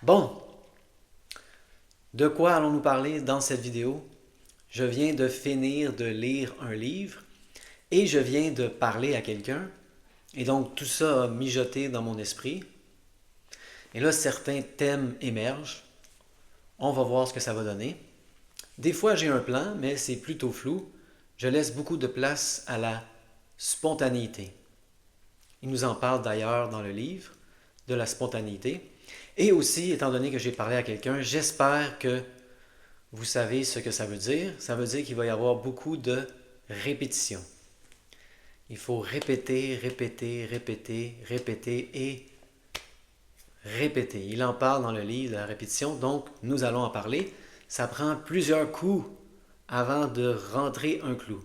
Bon, de quoi allons-nous parler dans cette vidéo? Je viens de finir de lire un livre et je viens de parler à quelqu'un. Et donc tout ça a mijoté dans mon esprit. Et là, certains thèmes émergent. On va voir ce que ça va donner. Des fois, j'ai un plan, mais c'est plutôt flou. Je laisse beaucoup de place à la spontanéité. Il nous en parle d'ailleurs dans le livre, de la spontanéité. Et aussi, étant donné que j'ai parlé à quelqu'un, j'espère que vous savez ce que ça veut dire. Ça veut dire qu'il va y avoir beaucoup de répétition. Il faut répéter, répéter, répéter, répéter et répéter. Il en parle dans le livre de la répétition, donc nous allons en parler. Ça prend plusieurs coups avant de rentrer un clou.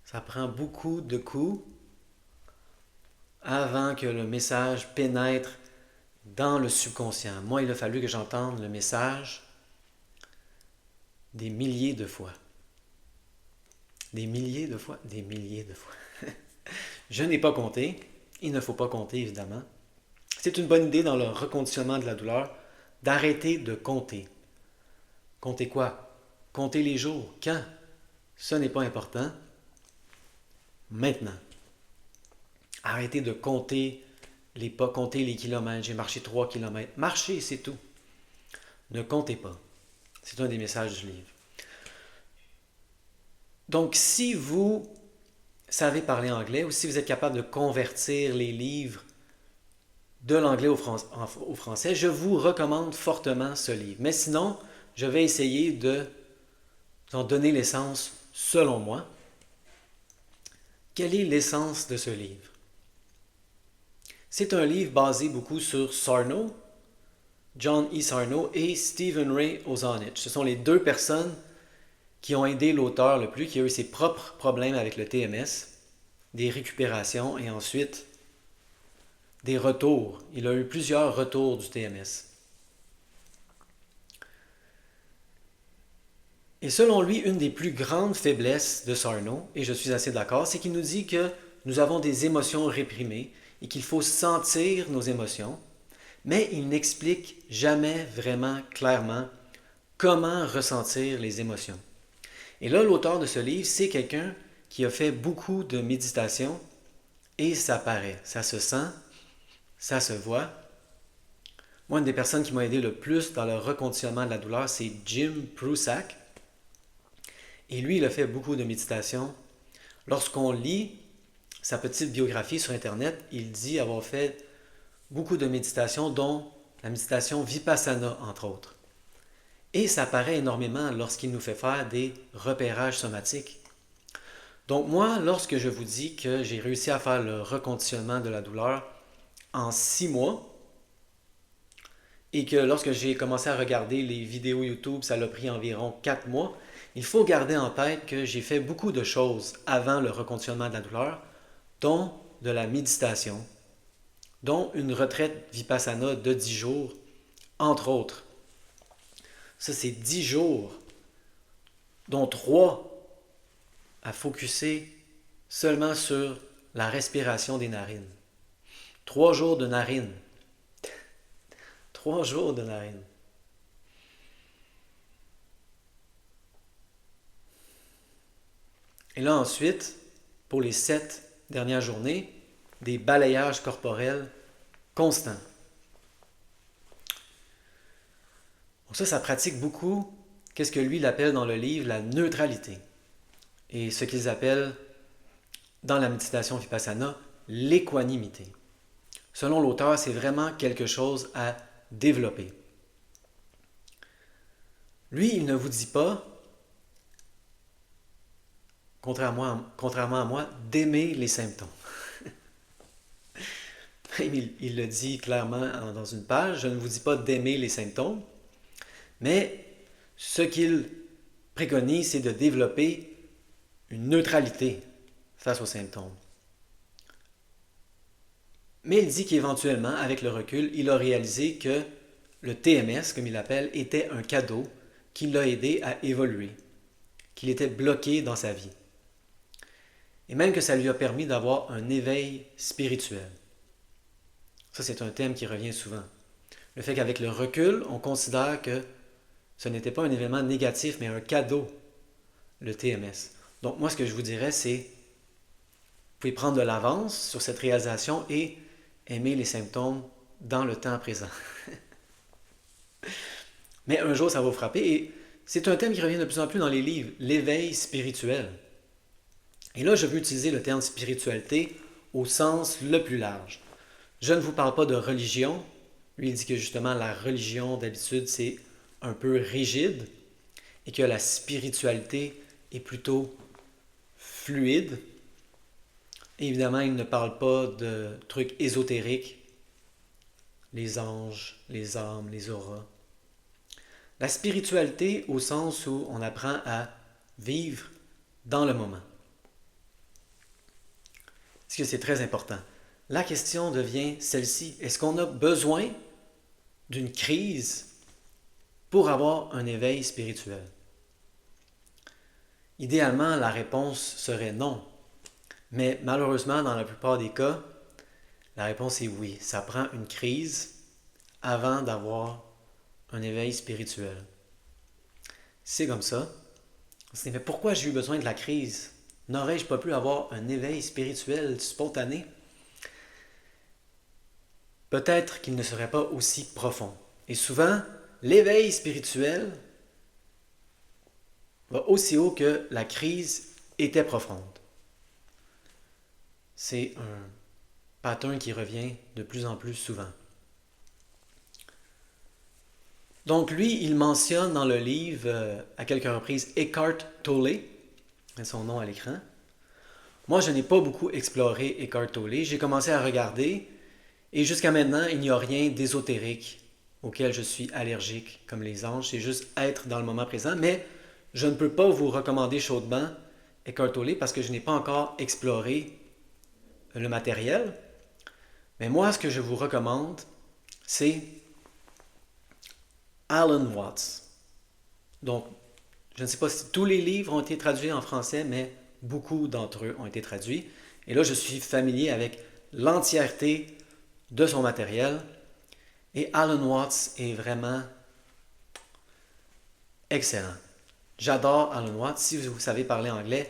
Ça prend beaucoup de coups avant que le message pénètre dans le subconscient. Moi, il a fallu que j'entende le message des milliers de fois. Des milliers de fois? Des milliers de fois. Je n'ai pas compté. Il ne faut pas compter, évidemment. C'est une bonne idée dans le reconditionnement de la douleur d'arrêter de compter. Compter quoi? Compter les jours. Quand? Ce n'est pas important. Maintenant. Arrêtez de compter les pas, compter les kilomètres. J'ai marché 3 kilomètres. Marchez, c'est tout. Ne comptez pas. C'est un des messages du livre. Donc, si vous savez parler anglais ou si vous êtes capable de convertir les livres de l'anglais au français, je vous recommande fortement ce livre. Mais sinon, je vais essayer de vous en donner l'essence selon moi. Quelle est l'essence de ce livre? C'est un livre basé beaucoup sur Sarno, John E. Sarno et Stephen Ray Ozanich. Ce sont les deux personnes qui ont aidé l'auteur le plus, qui a eu ses propres problèmes avec le TMS, des récupérations et ensuite des retours. Il a eu plusieurs retours du TMS. Et selon lui, une des plus grandes faiblesses de Sarno, et je suis assez d'accord, c'est qu'il nous dit que nous avons des émotions réprimées et qu'il faut sentir nos émotions, mais il n'explique jamais vraiment clairement comment ressentir les émotions. Et là, l'auteur de ce livre, c'est quelqu'un qui a fait beaucoup de méditation et ça paraît, ça se sent, ça se voit. Moi, une des personnes qui m'a aidé le plus dans le reconditionnement de la douleur, c'est Jim Prusak. Et lui, il a fait beaucoup de méditation. Lorsqu'on lit sa petite biographie sur Internet, il dit avoir fait beaucoup de méditation, dont la méditation Vipassana, entre autres. Et ça paraît énormément lorsqu'il nous fait faire des repérages somatiques. Donc moi, lorsque je vous dis que j'ai réussi à faire le reconditionnement de la douleur en 6 mois, et que lorsque j'ai commencé à regarder les vidéos YouTube, ça l'a pris environ 4 mois, il faut garder en tête que j'ai fait beaucoup de choses avant le reconditionnement de la douleur, dont de la méditation, dont une retraite Vipassana de 10 jours, entre autres. Ça, c'est 10 jours, dont 3 à focuser seulement sur la respiration des narines. 3 jours de narines. 3 jours de narines. Et là ensuite, pour les 7 dernières journées, des balayages corporels constants. Donc ça pratique beaucoup qu'est-ce que lui il appelle dans le livre la neutralité. Et ce qu'ils appellent dans la méditation Vipassana, l'équanimité. Selon l'auteur, c'est vraiment quelque chose à développer. Lui, il ne vous dit pas, contrairement à moi, d'aimer les symptômes. Il le dit clairement dans une page, je ne vous dis pas d'aimer les symptômes, mais ce qu'il préconise, c'est de développer une neutralité face aux symptômes. Mais il dit qu'éventuellement, avec le recul, il a réalisé que le TMS, comme il l'appelle, était un cadeau qui l'a aidé à évoluer, qu'il était bloqué dans sa vie. Et même que ça lui a permis d'avoir un éveil spirituel. Ça, c'est un thème qui revient souvent. Le fait qu'avec le recul, on considère que ce n'était pas un événement négatif, mais un cadeau, le TMS. Donc moi, ce que je vous dirais, c'est, vous pouvez prendre de l'avance sur cette réalisation et aimer les symptômes dans le temps présent. Mais un jour, ça va vous frapper. Et c'est un thème qui revient de plus en plus dans les livres, l'éveil spirituel. Et là, je veux utiliser le terme spiritualité au sens le plus large. Je ne vous parle pas de religion. Lui, il dit que justement, la religion, d'habitude, c'est un peu rigide et que la spiritualité est plutôt fluide. Et évidemment, il ne parle pas de trucs ésotériques, les anges, les âmes, les auras. La spiritualité au sens où on apprend à vivre dans le moment. Parce que c'est très important. La question devient celle-ci. Est-ce qu'on a besoin d'une crise pour avoir un éveil spirituel? Idéalement, la réponse serait non. Mais malheureusement, dans la plupart des cas, la réponse est oui. Ça prend une crise avant d'avoir un éveil spirituel. C'est comme ça. On se dit, mais pourquoi j'ai eu besoin de la crise? N'aurais-je pas pu avoir un éveil spirituel spontané? Peut-être qu'il ne serait pas aussi profond. Et souvent, l'éveil spirituel va aussi haut que la crise était profonde. C'est un pattern qui revient de plus en plus souvent. Donc lui, il mentionne dans le livre à quelques reprises Eckhart Tolle, c'est son nom à l'écran. Moi, je n'ai pas beaucoup exploré Eckhart Tolle. J'ai commencé à regarder et jusqu'à maintenant, il n'y a rien d'ésotérique auquel je suis allergique comme les anges. C'est juste être dans le moment présent. Mais je ne peux pas vous recommander chaudement Eckhart Tolle parce que je n'ai pas encore exploré le matériel. Mais moi, ce que je vous recommande, c'est Alan Watts. Donc, je ne sais pas si tous les livres ont été traduits en français, mais beaucoup d'entre eux ont été traduits. Et là, je suis familier avec l'entièreté de son matériel. Et Alan Watts est vraiment excellent. J'adore Alan Watts. Si vous savez parler anglais,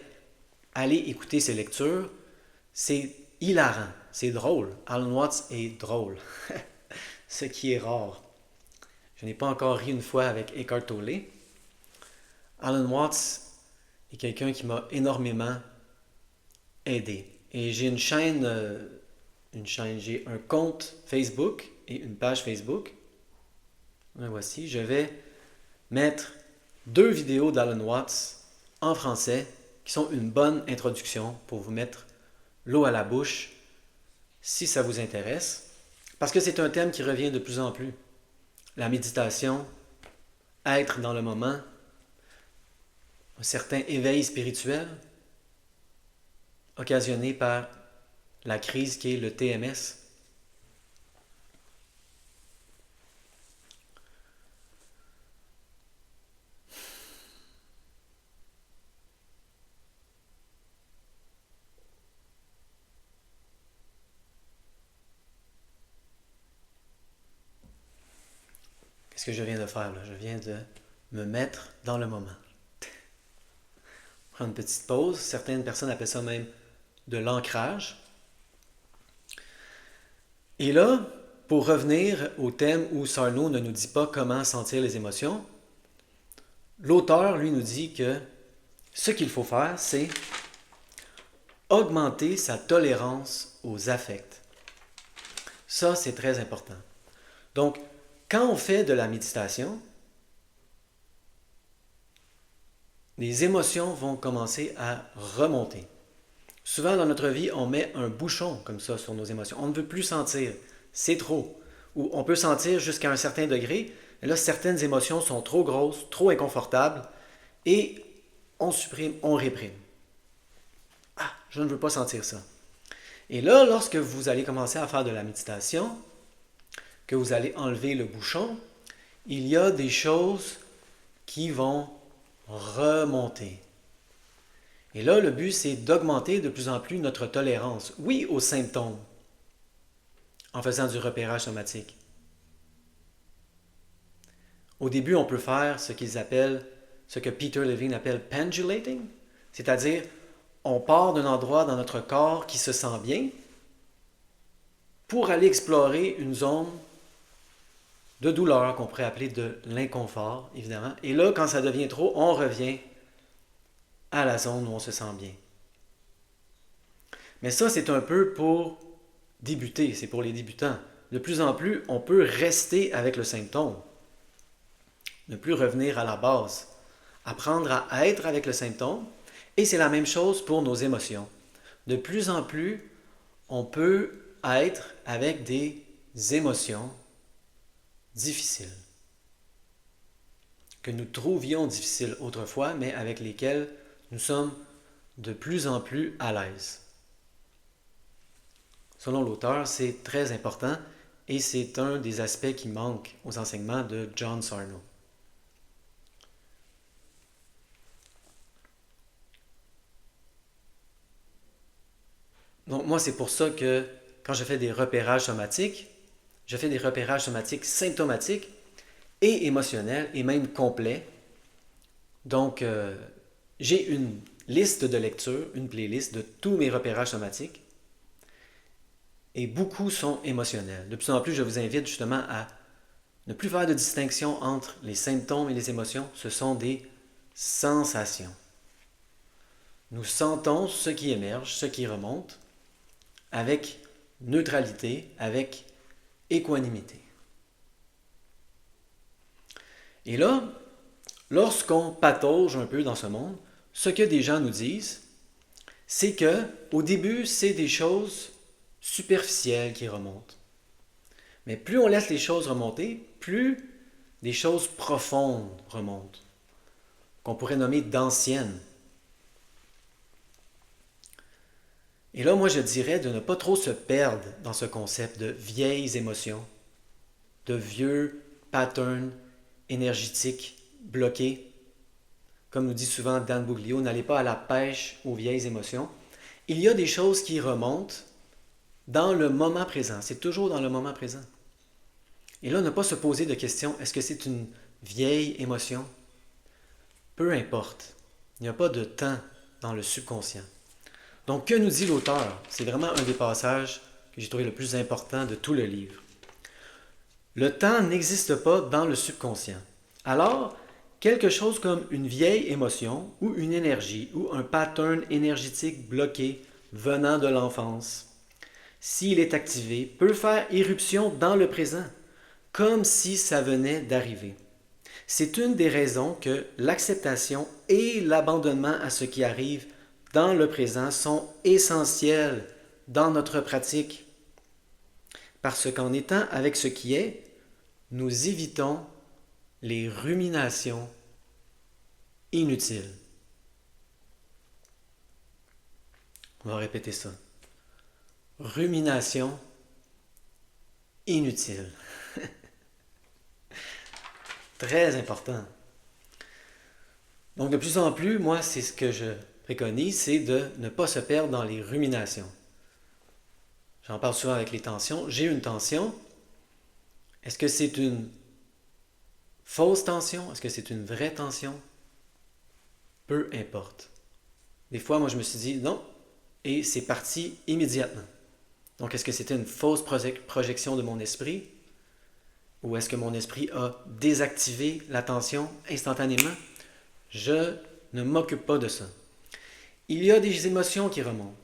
allez écouter ses lectures. C'est hilarant, c'est drôle. Alan Watts est drôle, ce qui est rare. Je n'ai pas encore ri une fois avec Eckhart Tolle. Alan Watts est quelqu'un qui m'a énormément aidé. Et j'ai j'ai un compte Facebook et une page Facebook. Voici, je vais mettre 2 vidéos d'Alan Watts en français qui sont une bonne introduction pour vous mettre l'eau à la bouche si ça vous intéresse. Parce que c'est un thème qui revient de plus en plus. La méditation, être dans le moment, un certain éveil spirituel occasionné par la crise qui est le TMS. Qu'est-ce que je viens de faire là? Je viens de me mettre dans le moment. Prendre une petite pause. Certaines personnes appellent ça même de l'ancrage. Et là, pour revenir au thème où Sarno ne nous dit pas comment sentir les émotions, l'auteur, lui, nous dit que ce qu'il faut faire, c'est augmenter sa tolérance aux affects. Ça, c'est très important. Donc, quand on fait de la méditation, les émotions vont commencer à remonter. Souvent dans notre vie, on met un bouchon comme ça sur nos émotions. On ne veut plus sentir, c'est trop. Ou on peut sentir jusqu'à un certain degré, mais là, certaines émotions sont trop grosses, trop inconfortables, et on supprime, on réprime. Ah, je ne veux pas sentir ça. Et là, lorsque vous allez commencer à faire de la méditation, que vous allez enlever le bouchon, il y a des choses qui vont remonter. Et là, le but, c'est d'augmenter de plus en plus notre tolérance, oui, aux symptômes, en faisant du repérage somatique. Au début, on peut faire ce ce que Peter Levine appelle pendulating, c'est-à-dire on part d'un endroit dans notre corps qui se sent bien pour aller explorer une zone de douleur qu'on pourrait appeler de l'inconfort, évidemment. Et là, quand ça devient trop, on revient à la zone où on se sent bien. Mais ça, c'est un peu pour débuter, c'est pour les débutants. De plus en plus, on peut rester avec le symptôme, ne plus revenir à la base, apprendre à être avec le symptôme, et c'est la même chose pour nos émotions. De plus en plus, on peut être avec des émotions difficiles, que nous trouvions difficiles autrefois, mais avec lesquelles nous sommes de plus en plus à l'aise. Selon l'auteur, c'est très important et c'est un des aspects qui manque aux enseignements de John Sarno. Donc moi, c'est pour ça que quand je fais des repérages somatiques, je fais des repérages somatiques symptomatiques et émotionnels et même complets. Donc, j'ai une liste de lecture, une playlist de tous mes repérages somatiques et beaucoup sont émotionnels. De plus en plus, je vous invite justement à ne plus faire de distinction entre les symptômes et les émotions. Ce sont des sensations. Nous sentons ce qui émerge, ce qui remonte, avec neutralité, avec équanimité. Et là, lorsqu'on patauge un peu dans ce monde, ce que des gens nous disent, c'est que au début, c'est des choses superficielles qui remontent. Mais plus on laisse les choses remonter, plus des choses profondes remontent, qu'on pourrait nommer d'anciennes. Et là, moi, je dirais de ne pas trop se perdre dans ce concept de vieilles émotions, de vieux patterns énergétiques bloqués. Comme nous dit souvent Dan Buglio, n'allez pas à la pêche aux vieilles émotions. Il y a des choses qui remontent dans le moment présent. C'est toujours dans le moment présent. Et là, ne pas se poser de questions, est-ce que c'est une vieille émotion? Peu importe. Il n'y a pas de temps dans le subconscient. Donc, que nous dit l'auteur? C'est vraiment un des passages que j'ai trouvé le plus important de tout le livre. Le temps n'existe pas dans le subconscient. Alors, quelque chose comme une vieille émotion ou une énergie ou un pattern énergétique bloqué venant de l'enfance, s'il est activé, peut faire éruption dans le présent, comme si ça venait d'arriver. C'est une des raisons que l'acceptation et l'abandonnement à ce qui arrive dans le présent sont essentiels dans notre pratique. Parce qu'en étant avec ce qui est, nous évitons les ruminations inutiles. On va répéter ça. Rumination inutile. Très important. Donc de plus en plus, moi, c'est ce que je préconise, c'est de ne pas se perdre dans les ruminations. J'en parle souvent avec les tensions. J'ai une tension. Est-ce que c'est une fausse tension? Est-ce que c'est une vraie tension? Peu importe. Des fois, moi, je me suis dit non, et c'est parti immédiatement. Donc, est-ce que c'était une fausse projection de mon esprit? Ou est-ce que mon esprit a désactivé la tension instantanément? Je ne m'occupe pas de ça. Il y a des émotions qui remontent.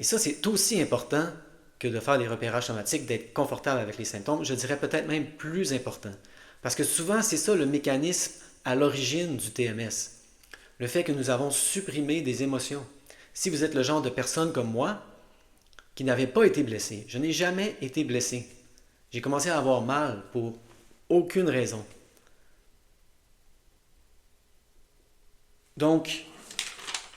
Et ça, c'est aussi important que de faire des repérages somatiques, d'être confortable avec les symptômes. Je dirais peut-être même plus important. Parce que souvent, c'est ça le mécanisme à l'origine du TMS. Le fait que nous avons supprimé des émotions. Si vous êtes le genre de personne comme moi, qui n'avait pas été blessé, je n'ai jamais été blessé. J'ai commencé à avoir mal pour aucune raison. Donc,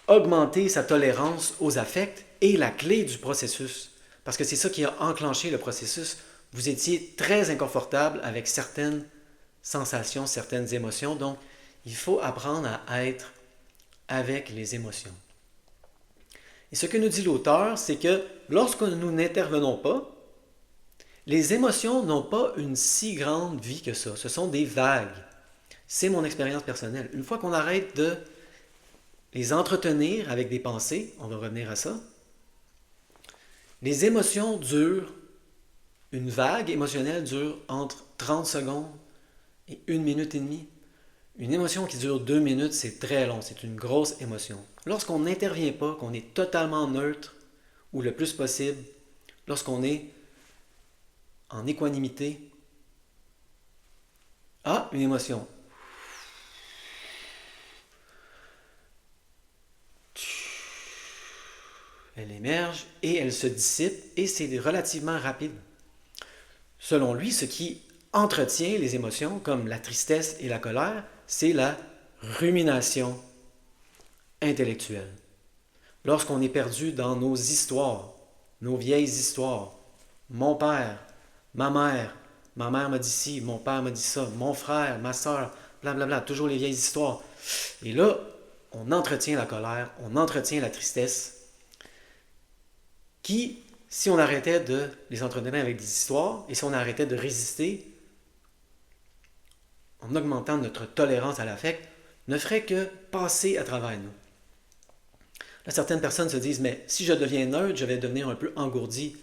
augmenter sa tolérance aux affects est la clé du processus. Parce que c'est ça qui a enclenché le processus. Vous étiez très inconfortable avec certaines sensations, certaines émotions. Donc, il faut apprendre à être avec les émotions. Et ce que nous dit l'auteur, c'est que lorsque nous n'intervenons pas, Les émotions n'ont pas une si grande vie que ça. Ce sont des vagues. C'est mon expérience personnelle. Une fois qu'on arrête de les entretenir avec des pensées, on va revenir à ça, les émotions durent, une vague émotionnelle dure entre 30 secondes et 1 minute et demie. Une émotion qui dure 2 minutes, c'est très long, c'est une grosse émotion. Lorsqu'on n'intervient pas, qu'on est totalement neutre, ou le plus possible, lorsqu'on est en équanimité, une émotion. Elle émerge et elle se dissipe et c'est relativement rapide. Selon lui, ce qui entretient les émotions, comme la tristesse et la colère, c'est la rumination intellectuelle. Lorsqu'on est perdu dans nos histoires, nos vieilles histoires, mon père, ma mère m'a dit ci, mon père m'a dit ça, mon frère, ma soeur, blablabla, toujours les vieilles histoires. Et là, on entretient la colère, on entretient la tristesse, qui, si on arrêtait de les entretenir avec des histoires, et si on arrêtait de résister, en augmentant notre tolérance à l'affect, ne ferait que passer à travers nous. Là, certaines personnes se disent, mais si je deviens neutre, je vais devenir un peu engourdi.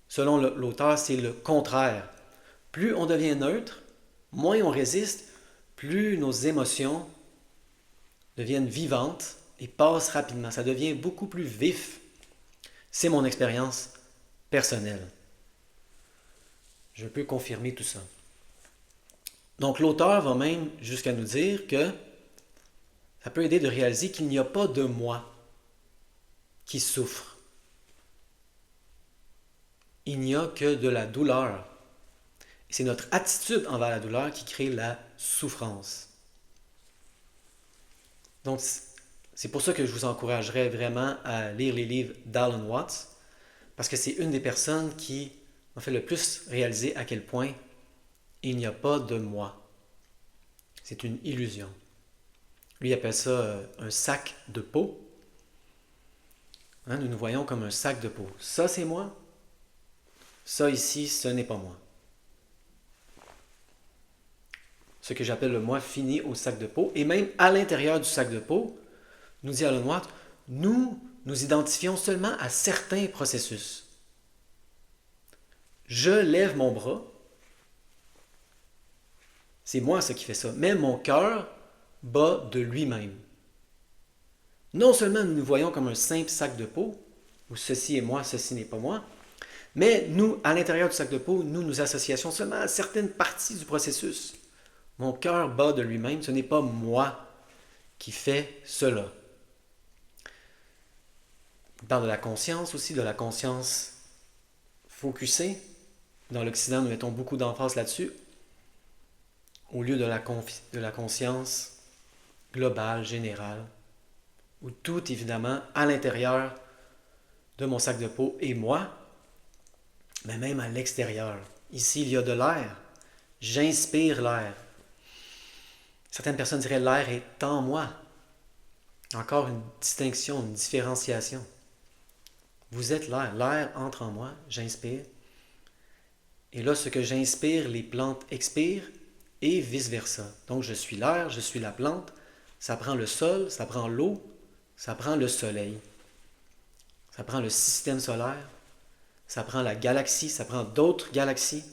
Selon l'auteur, c'est le contraire. Plus on devient neutre, moins on résiste, plus nos émotions deviennent vivantes et passent rapidement. Ça devient beaucoup plus vif. C'est mon expérience personnelle. Je peux confirmer tout ça. Donc l'auteur va même jusqu'à nous dire que ça peut aider de réaliser qu'il n'y a pas de moi qui souffre. Il n'y a que de la douleur. Et c'est notre attitude envers la douleur qui crée la souffrance. Donc, c'est pour ça que je vous encouragerais vraiment à lire les livres d'Alan Watts, parce que c'est une des personnes qui m'a fait le plus réaliser à quel point il n'y a pas de moi. C'est une illusion. Lui appelle ça un sac de peau. Nous nous voyons comme un sac de peau. Ça, c'est moi. Ça ici, ce n'est pas moi. Ce que j'appelle le moi finit au sac de peau. Et même à l'intérieur du sac de peau, nous dit Alan Watts, nous identifions seulement à certains processus. Je lève mon bras. C'est moi ce qui fait ça. Mais mon cœur bat de lui-même. Non seulement nous nous voyons comme un simple sac de peau, où ceci est moi, ceci n'est pas moi, mais nous, à l'intérieur du sac de peau, nous associons seulement à certaines parties du processus. Mon cœur bat de lui-même, ce n'est pas moi qui fais cela. On parle de la conscience aussi, de la conscience focusée. Dans l'Occident, nous mettons beaucoup d'emphase là-dessus, au lieu de la conscience globale, générale, où tout, évidemment, à l'intérieur de mon sac de peau est moi, mais même à l'extérieur. Ici, il y a de l'air. J'inspire l'air. Certaines personnes diraient l'air est en moi. Encore une distinction, une différenciation. Vous êtes l'air. L'air entre en moi. J'inspire. Et là, ce que j'inspire, les plantes expirent et vice-versa. Donc, je suis l'air, je suis la plante. Ça prend le sol, ça prend l'eau, ça prend le soleil. Ça prend le système solaire. Ça prend la galaxie, ça prend d'autres galaxies.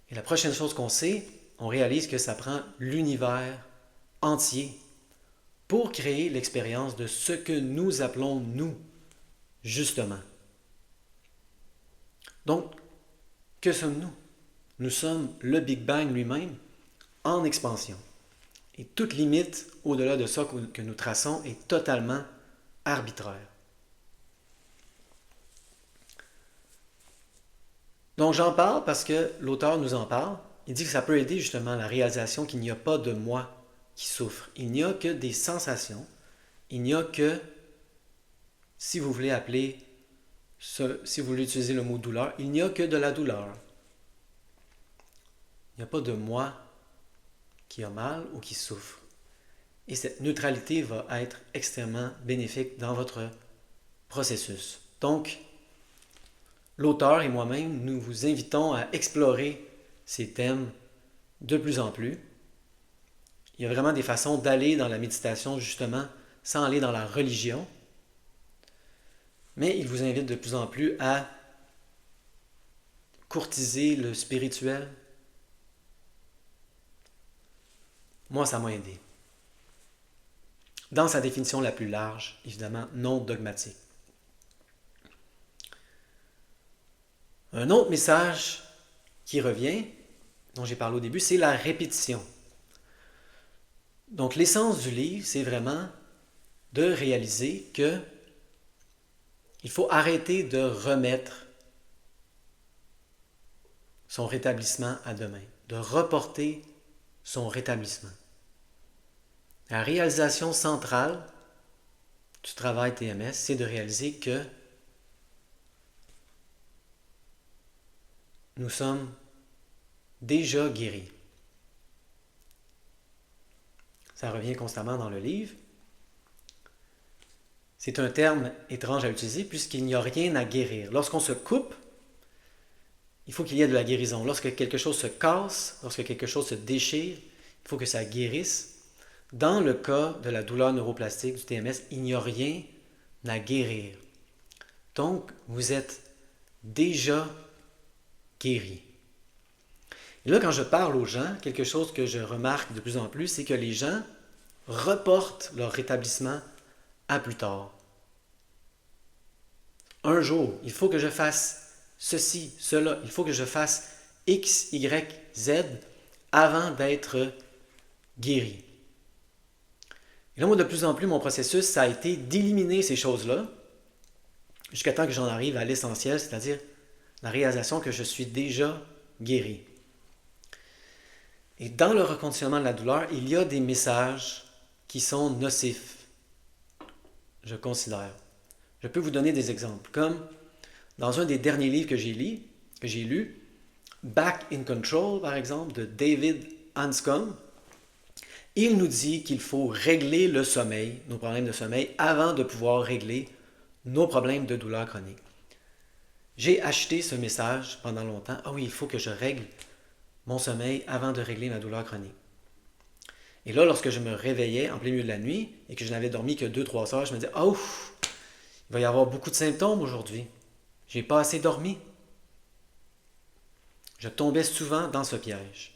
Et la prochaine chose qu'on sait, on réalise que ça prend l'univers entier pour créer l'expérience de ce que nous appelons nous, justement. Donc, que sommes-nous? Nous sommes le Big Bang lui-même en expansion. Et toute limite au-delà de ça que nous traçons est totalement arbitraire. Donc j'en parle parce que l'auteur nous en parle. Il dit que ça peut aider justement à la réalisation qu'il n'y a pas de moi qui souffre. Il n'y a que des sensations. Il n'y a que, si vous voulez appeler, si vous voulez utiliser le mot douleur, il n'y a que de la douleur. Il n'y a pas de moi qui a mal ou qui souffre. Et cette neutralité va être extrêmement bénéfique dans votre processus. Donc, l'auteur et moi-même, nous vous invitons à explorer ces thèmes de plus en plus. Il y a vraiment des façons d'aller dans la méditation, justement, sans aller dans la religion. Mais il vous invite de plus en plus à courtiser le spirituel. Moi, ça m'a aidé. Dans sa définition la plus large, évidemment, non dogmatique. Un autre message qui revient, dont j'ai parlé au début, c'est la répétition. Donc l'essence du livre, c'est vraiment de réaliser que il faut arrêter de remettre son rétablissement à demain, de reporter son rétablissement. La réalisation centrale du travail TMS, c'est de réaliser que nous sommes déjà guéris. Ça revient constamment dans le livre. C'est un terme étrange à utiliser puisqu'il n'y a rien à guérir. Lorsqu'on se coupe, il faut qu'il y ait de la guérison. Lorsque quelque chose se casse, lorsque quelque chose se déchire, il faut que ça guérisse. Dans le cas de la douleur neuroplastique du TMS, il n'y a rien à guérir. Donc, vous êtes déjà guéri. Et là, quand je parle aux gens, quelque chose que je remarque de plus en plus, c'est que les gens reportent leur rétablissement à plus tard. Un jour, il faut que je fasse ceci, cela, il faut que je fasse X, Y, Z avant d'être guéri. Et là, moi, de plus en plus, mon processus, ça a été d'éliminer ces choses-là jusqu'à temps que j'en arrive à l'essentiel, c'est-à-dire la réalisation que je suis déjà guéri. Et dans le reconditionnement de la douleur, il y a des messages qui sont nocifs, je considère. Je peux vous donner des exemples, comme dans un des derniers livres que j'ai lu, Back in Control, par exemple, de David Hanscom. Il nous dit qu'il faut régler le sommeil, nos problèmes de sommeil, avant de pouvoir régler nos problèmes de douleur chronique. J'ai acheté ce message pendant longtemps. Ah oui, il faut que je règle mon sommeil avant de régler ma douleur chronique. Et là, lorsque je me réveillais en plein milieu de la nuit et que je n'avais dormi que 2-3 heures, je me disais, oh, il va y avoir beaucoup de symptômes aujourd'hui. J'ai pas assez dormi. Je tombais souvent dans ce piège.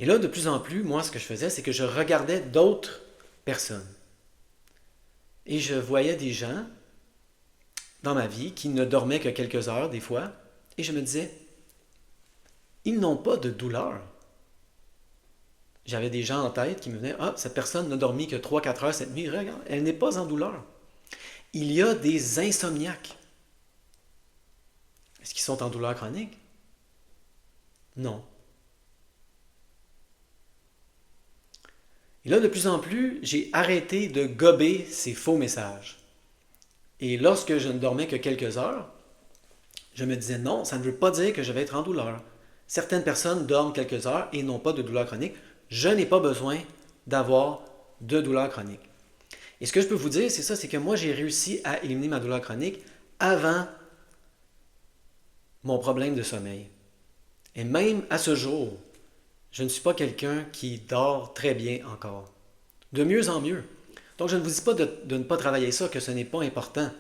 Et là, de plus en plus, moi, ce que je faisais, c'est que je regardais d'autres personnes. Et je voyais des gens dans ma vie qui ne dormaient que quelques heures, des fois, et je me disais, ils n'ont pas de douleur. J'avais des gens en tête qui me venaient, ah, cette personne n'a dormi que 3-4 heures cette nuit, regarde, elle n'est pas en douleur. Il y a des insomniaques. Est-ce qu'ils sont en douleur chronique? Non. Et là, de plus en plus, j'ai arrêté de gober ces faux messages. Et lorsque je ne dormais que quelques heures, je me disais non, ça ne veut pas dire que je vais être en douleur. Certaines personnes dorment quelques heures et n'ont pas de douleur chronique. Je n'ai pas besoin d'avoir de douleur chronique. Et ce que je peux vous dire, c'est ça, c'est que moi, j'ai réussi à éliminer ma douleur chronique avant mon problème de sommeil. Et même à ce jour, je ne suis pas quelqu'un qui dort très bien encore. De mieux en mieux. Donc, je ne vous dis pas de ne pas travailler ça, que ce n'est pas important.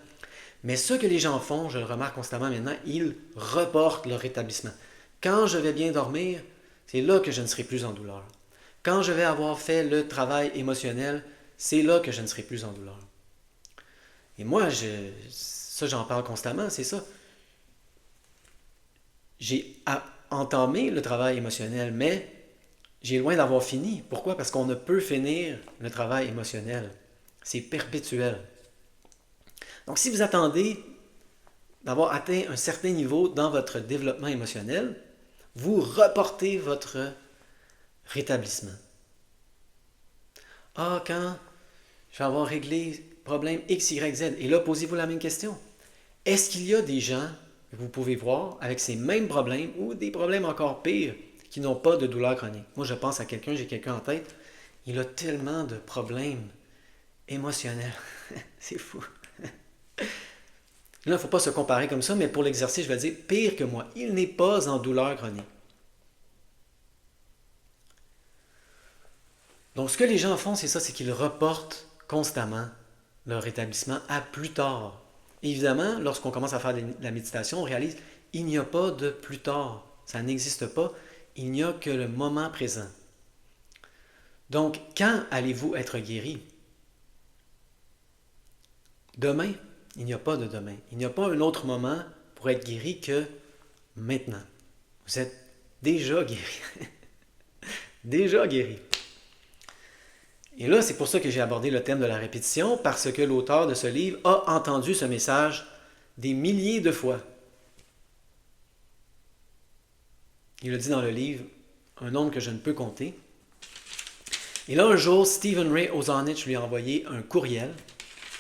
Mais ce que les gens font, je le remarque constamment maintenant, ils reportent leur rétablissement. Quand je vais bien dormir, c'est là que je ne serai plus en douleur. Quand je vais avoir fait le travail émotionnel, c'est là que je ne serai plus en douleur. Et moi, ça j'en parle constamment, c'est ça. J'ai entamé le travail émotionnel, mais j'ai loin d'avoir fini. Pourquoi? Parce qu'on ne peut finir le travail émotionnel. C'est perpétuel. Donc, si vous attendez d'avoir atteint un certain niveau dans votre développement émotionnel, vous reportez votre rétablissement. Ah, quand je vais avoir réglé le problème X, Y, Z, et là, posez-vous la même question. Est-ce qu'il y a des gens que vous pouvez voir avec ces mêmes problèmes ou des problèmes encore pires qui n'ont pas de douleur chronique? Moi, je pense à quelqu'un, j'ai quelqu'un en tête, il a tellement de problèmes émotionnels. C'est fou. Là, il ne faut pas se comparer comme ça, mais pour l'exercice, je vais dire pire que moi. Il n'est pas en douleur chronique. Donc, ce que les gens font, c'est ça, c'est qu'ils reportent constamment leur rétablissement à plus tard. Et évidemment, lorsqu'on commence à faire de la méditation, on réalise qu'il n'y a pas de plus tard. Ça n'existe pas. Il n'y a que le moment présent. Donc, quand allez-vous être guéri? Demain? Il n'y a pas de demain. Il n'y a pas un autre moment pour être guéri que maintenant. Vous êtes déjà guéri. Déjà guéri. Et là, c'est pour ça que j'ai abordé le thème de la répétition, parce que l'auteur de ce livre a entendu ce message des milliers de fois. Il le dit dans le livre, un nombre que je ne peux compter. Et là, un jour, Stephen Ray Ozanich lui a envoyé un courriel,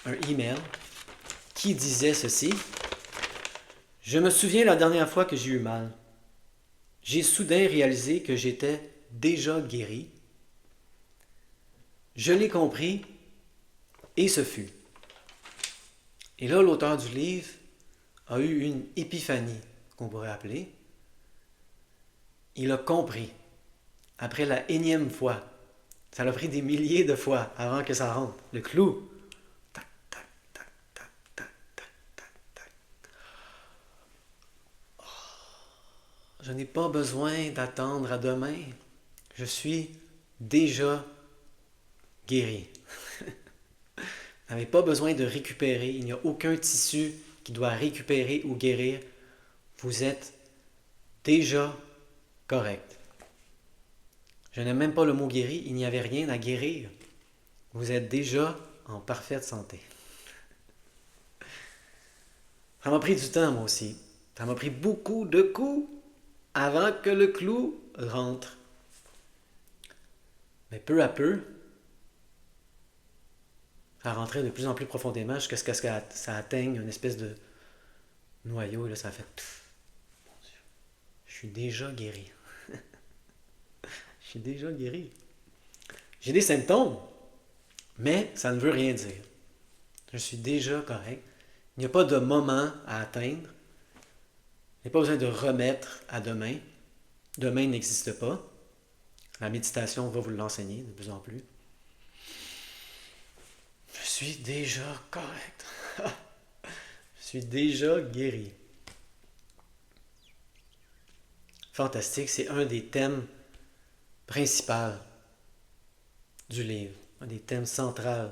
un email, qui disait ceci. Je me souviens la dernière fois que j'ai eu mal. J'ai soudain réalisé que j'étais déjà guéri. Je l'ai compris et ce fut. Et là, l'auteur du livre a eu une épiphanie, qu'on pourrait appeler. Il a compris, après la énième fois. Ça l'a pris des milliers de fois avant que ça rentre. Le clou. Tac, tac, tac, tac, tac, tac, tac, tac. Je n'ai pas besoin d'attendre à demain. Je suis déjà guéri. Vous n'avez pas besoin de récupérer. Il n'y a aucun tissu qui doit récupérer ou guérir. Vous êtes déjà correct. Je n'aime même pas le mot guéri. Il n'y avait rien à guérir. Vous êtes déjà en parfaite santé. Ça m'a pris du temps, moi aussi. Ça m'a pris beaucoup de coups avant que le clou rentre. Mais peu à peu, ça rentrait de plus en plus profondément jusqu'à ce que ça atteigne une espèce de noyau. Et là, ça a fait... Mon Dieu, je suis déjà guéri. Je suis déjà guéri. J'ai des symptômes, mais ça ne veut rien dire. Je suis déjà correct. Il n'y a pas de moment à atteindre. Il n'y a pas besoin de remettre à demain. Demain n'existe pas. La méditation va vous l'enseigner de plus en plus. Je suis déjà correct. Je suis déjà guéri. Fantastique, c'est un des thèmes principaux du livre, un des thèmes centraux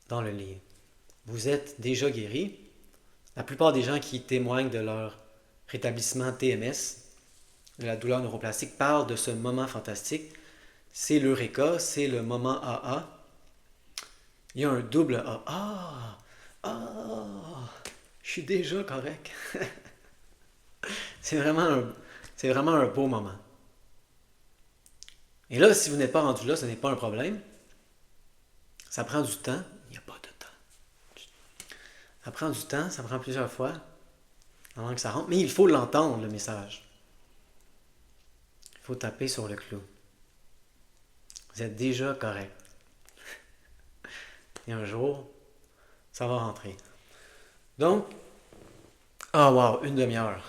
dans le livre. Vous êtes déjà guéri. La plupart des gens qui témoignent de leur rétablissement TMS, de la douleur neuroplastique, parlent de ce moment fantastique. C'est l'Eureka, c'est le moment AA. Il y a un double A. Je suis déjà correct. C'est vraiment un beau moment. Et là, si vous n'êtes pas rendu là, ce n'est pas un problème. Ça prend du temps. Il n'y a pas de temps. Ça prend du temps, ça prend plusieurs fois avant que ça rentre. Mais il faut l'entendre, le message. Il faut taper sur le clou. Vous êtes déjà correct. Et un jour, ça va rentrer. Donc, une demi-heure.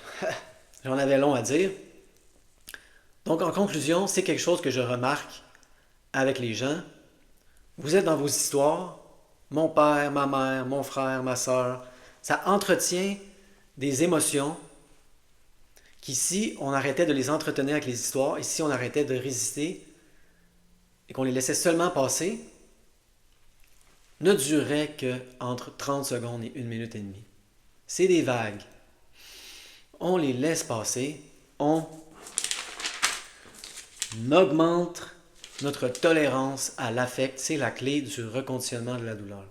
J'en avais long à dire. Donc, en conclusion, c'est quelque chose que je remarque avec les gens. Vous êtes dans vos histoires, mon père, ma mère, mon frère, ma soeur. Ça entretient des émotions qui, si on arrêtait de les entretenir avec les histoires et si on arrêtait de résister et qu'on les laissait seulement passer, ne durerait qu'entre 30 secondes et 1 minute et demie. C'est des vagues. On les laisse passer, on augmente notre tolérance à l'affect. C'est la clé du reconditionnement de la douleur.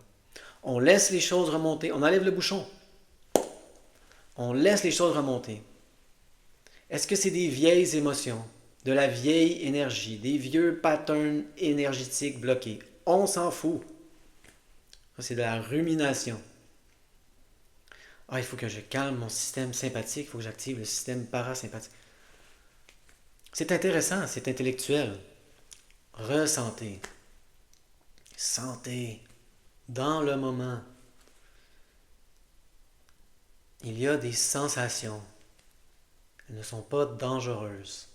On laisse les choses remonter, on enlève le bouchon. On laisse les choses remonter. Est-ce que c'est des vieilles émotions, de la vieille énergie, des vieux patterns énergétiques bloqués? On s'en fout. Ça, c'est de la rumination. Il faut que je calme mon système sympathique, il faut que j'active le système parasympathique. C'est intéressant, c'est intellectuel. Ressentez. Sentez dans le moment. Il y a des sensations. Elles ne sont pas dangereuses.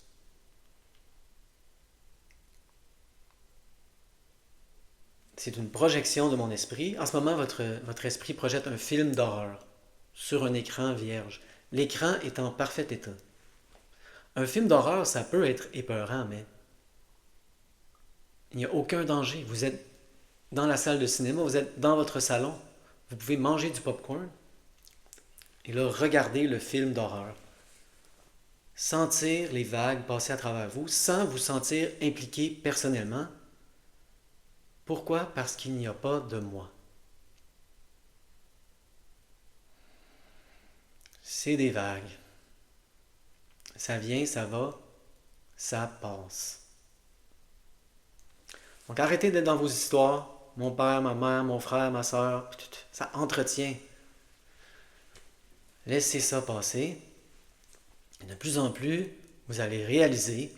C'est une projection de mon esprit. En ce moment, votre esprit projette un film d'horreur sur un écran vierge. L'écran est en parfait état. Un film d'horreur, ça peut être épeurant, mais il n'y a aucun danger. Vous êtes dans la salle de cinéma, vous êtes dans votre salon, vous pouvez manger du popcorn et là, regarder le film d'horreur. Sentir les vagues passer à travers vous sans vous sentir impliqué personnellement. Pourquoi? Parce qu'il n'y a pas de moi. C'est des vagues. Ça vient, ça va, ça passe. Donc arrêtez d'être dans vos histoires. Mon père, ma mère, mon frère, ma soeur, ça entretient. Laissez ça passer. Et de plus en plus, vous allez réaliser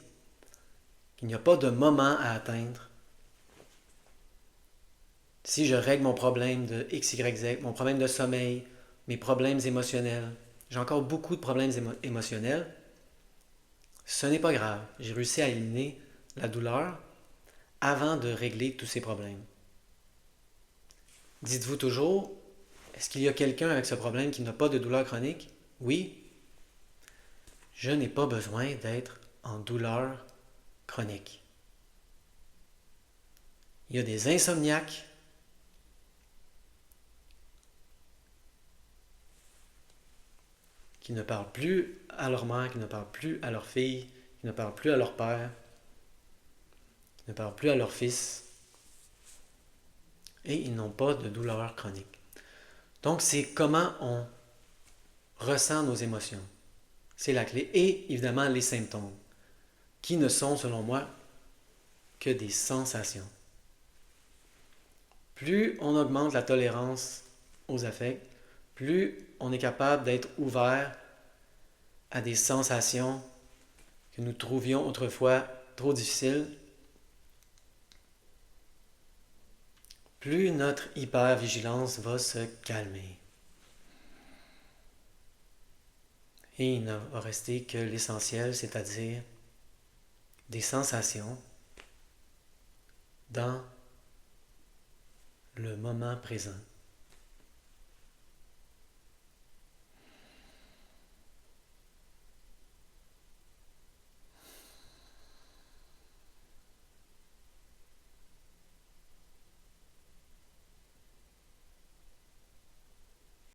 qu'il n'y a pas de moment à atteindre. Si je règle mon problème de X, Y, Z, mon problème de sommeil, mes problèmes émotionnels, j'ai encore beaucoup de problèmes émotionnels, ce n'est pas grave. J'ai réussi à éliminer la douleur avant de régler tous ces problèmes. Dites-vous toujours, est-ce qu'il y a quelqu'un avec ce problème qui n'a pas de douleur chronique? Oui. Je n'ai pas besoin d'être en douleur chronique. Il y a des insomniaques qui ne parlent plus à leur mère, qui ne parlent plus à leur fille, qui ne parlent plus à leur père, qui ne parlent plus à leur fils, et ils n'ont pas de douleur chronique. Donc, c'est comment on ressent nos émotions. C'est la clé. Et évidemment, les symptômes, qui ne sont, selon moi, que des sensations. Plus on augmente la tolérance aux affects, plus on est capable d'être ouvert à des sensations que nous trouvions autrefois trop difficiles, plus notre hypervigilance va se calmer. Et il ne va rester que l'essentiel, c'est-à-dire des sensations dans le moment présent.